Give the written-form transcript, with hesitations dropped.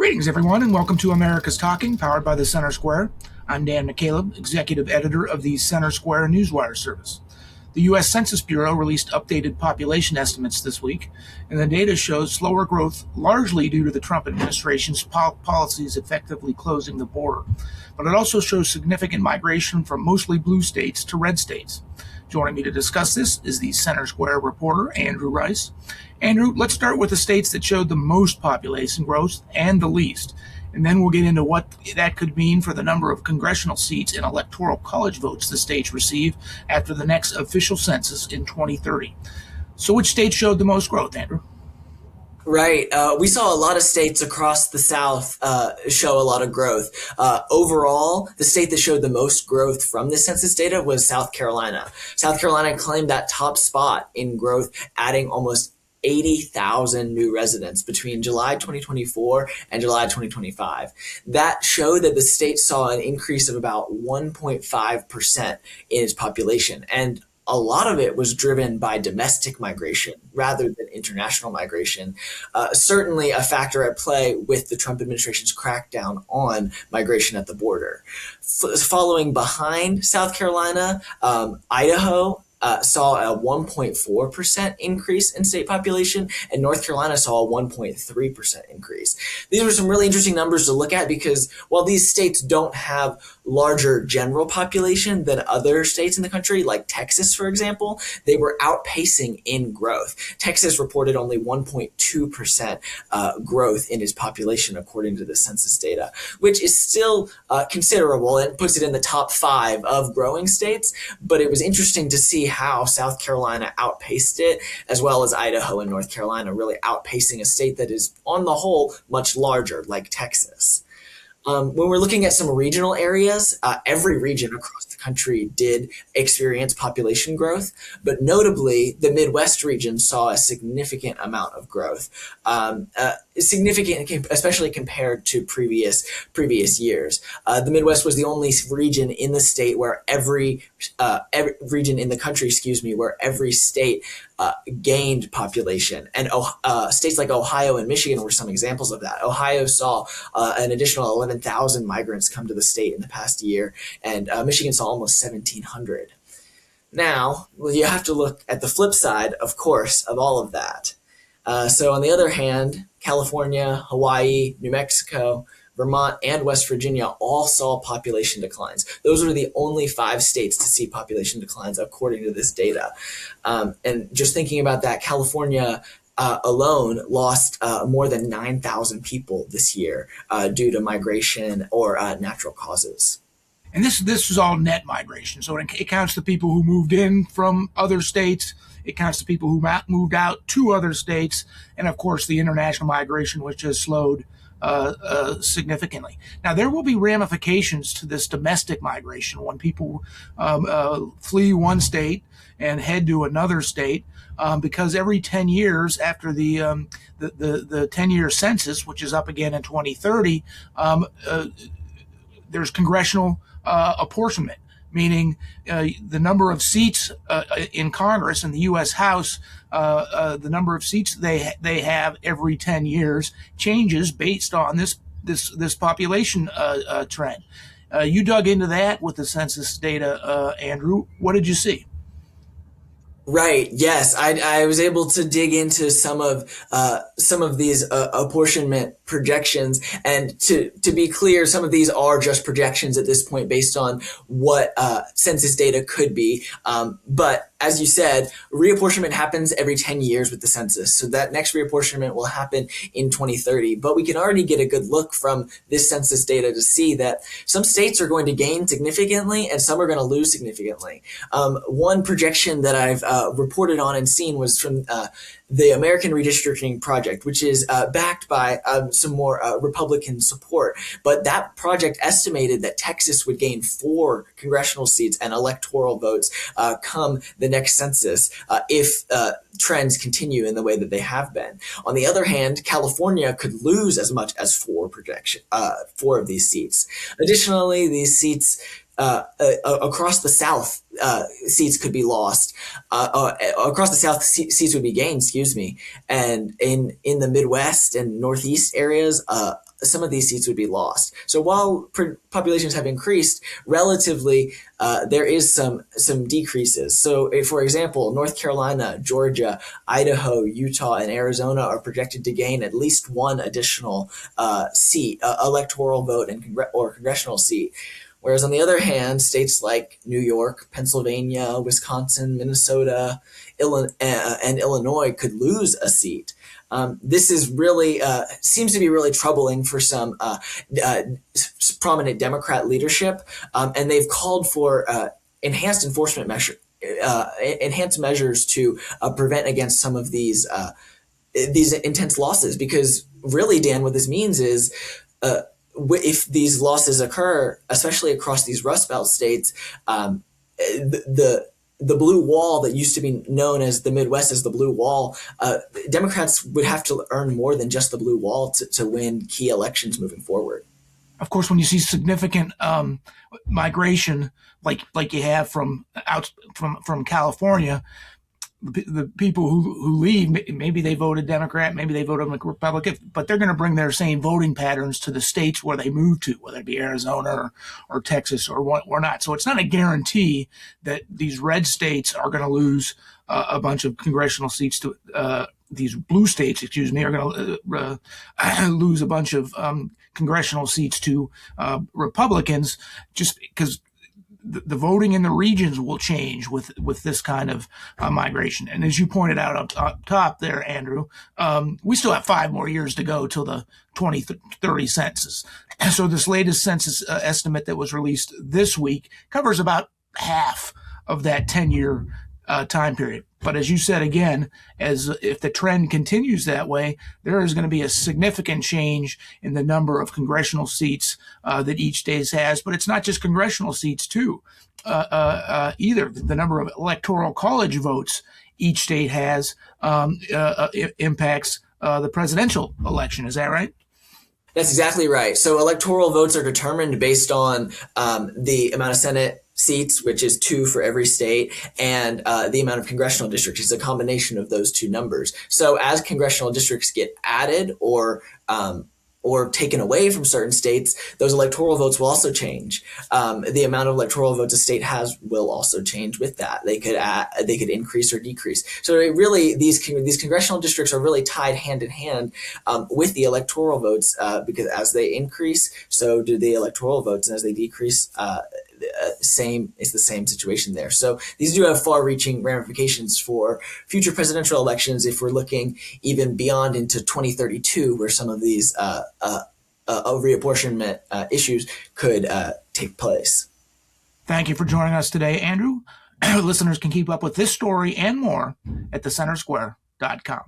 Greetings, everyone, and welcome to America's Talking, powered by the Center Square. I'm Dan McCaleb, Executive Editor of the Center Square Newswire service. The U.S. Census Bureau released updated population estimates this week, and the data shows slower growth largely due to the Trump administration's policies effectively closing the border. But it also shows significant migration from mostly blue states to red states. Joining me to discuss this is the Center Square reporter, Andrew Rice. Andrew, let's start with the states that showed the most population growth and the least, and then we'll get into what that could mean for the number of congressional seats and electoral college votes the states receive after the next official census in 2030. So which states showed the most growth, Andrew? Right. We saw a lot of states across the South show a lot of growth. Overall, the state that showed the most growth from the census data was South Carolina. South Carolina claimed that top spot in growth, adding almost 80,000 new residents between July 2024 and July 2025. That showed that the state saw an increase of about 1.5% in its population. And a lot of it was driven by domestic migration rather than international migration. Certainly a factor at play with the Trump administration's crackdown on migration at the border. Following behind South Carolina, Idaho saw a 1.4% increase in state population, and North Carolina saw a 1.3% increase. These were some really interesting numbers to look at because while these states don't have larger general population than other states in the country, like Texas, for example, they were outpacing in growth. Texas reported only 1.2% growth in its population, according to the census data, which is still considerable and puts it in the top 5 of growing states. But it was interesting to see how South Carolina outpaced it, as well as Idaho and North Carolina, really outpacing a state that is, on the whole, much larger, like Texas. When we're looking at some regional areas, every region across the country did experience population growth, but notably the Midwest region saw a significant amount of growth, significant, especially compared to previous years. The Midwest was the only region in the state where every region in the country, where every state gained population. And states like Ohio and Michigan were some examples of that. Ohio saw an additional 11,000 migrants come to the state in the past year, and Michigan saw almost 1,700. Now, you have to look at the flip side, of course, of all of that. So on the other hand, California, Hawaii, New Mexico, Vermont, and West Virginia all saw population declines. Those were the only 5 states to see population declines, according to this data. And just thinking about that, California alone lost more than 9,000 people this year due to migration or natural causes. And this is all net migration, so it counts the people who moved in from other states, it counts the people who moved out to other states, and of course the international migration, which has slowed significantly. Now, there will be ramifications to this domestic migration when people flee one state and head to another state, because every 10 years after the 10-year census, which is up again in 2030, there's congressional apportionment, meaning the number of seats in Congress and the U.S. House, the number of seats they have every 10 years changes based on this population trend. You dug into that with the census data, Andrew. What did you see? Right. Yes, I was able to dig into some of these apportionment projections, and to be clear, some of these are just projections at this point based on what census data could be. But as you said, reapportionment happens every 10 years with the census. So that next reapportionment will happen in 2030. But we can already get a good look from this census data to see that some states are going to gain significantly and some are going to lose significantly. One projection that I've reported on and seen was from the American Redistricting Project, which is backed by some more Republican support. But that project estimated that Texas would gain 4 congressional seats and electoral votes come the next census if trends continue in the way that they have been. On the other hand, California could lose as much as 4 of these seats. Additionally, these seats across the South, seats could be lost. Across the South, seats would be gained, and in the Midwest and Northeast areas, some of these seats would be lost. So while populations have increased relatively, there is some decreases. So, for example, North Carolina, Georgia, Idaho, Utah, and Arizona are projected to gain at least one additional seat, electoral vote, or congressional seat. Whereas on the other hand, states like New York, Pennsylvania, Wisconsin, Minnesota, and Illinois could lose a seat. This is really seems to be really troubling for some prominent Democrat leadership, and they've called for enhanced measures to prevent against some of these intense losses. Because really, Dan, what this means is, if these losses occur, especially across these Rust Belt states, the blue wall that used to be known as the Midwest as the blue wall, Democrats would have to earn more than just the blue wall to win key elections moving forward. Of course, when you see significant migration like you have from California, the people who leave, maybe they voted Democrat, maybe they voted Republican, but they're going to bring their same voting patterns to the states where they move to, whether it be Arizona or Texas or not. So it's not a guarantee that these red states are going to lose a bunch of congressional seats to these blue states, are going to lose a bunch of congressional seats to Republicans, just because the voting in the regions will change with this kind of migration. And as you pointed out up top there, Andrew, we still have 5 more years to go till the 2030 census. So this latest census estimate that was released this week covers about half of that 10-year time period. But as you said again, if the trend continues that way, there is going to be a significant change in the number of congressional seats that each state has. But it's not just congressional seats too, either. The number of electoral college votes each state has impacts the presidential election. Is that right? That's exactly right. So electoral votes are determined based on the amount of Senate seats, which is 2 for every state, and the amount of congressional districts. It's a combination of those two numbers. So as congressional districts get added or taken away from certain states, those electoral votes will also change. The amount of electoral votes a state has will also change with that. They could increase or decrease. So these congressional districts are really tied hand in hand with the electoral votes, because as they increase, so do the electoral votes, and as they decrease, it's the same situation there. So these do have far-reaching ramifications for future presidential elections if we're looking even beyond into 2032, where some of these reapportionment issues could take place. Thank you for joining us today, Andrew. Listeners can keep up with this story and more at thecentersquare.com.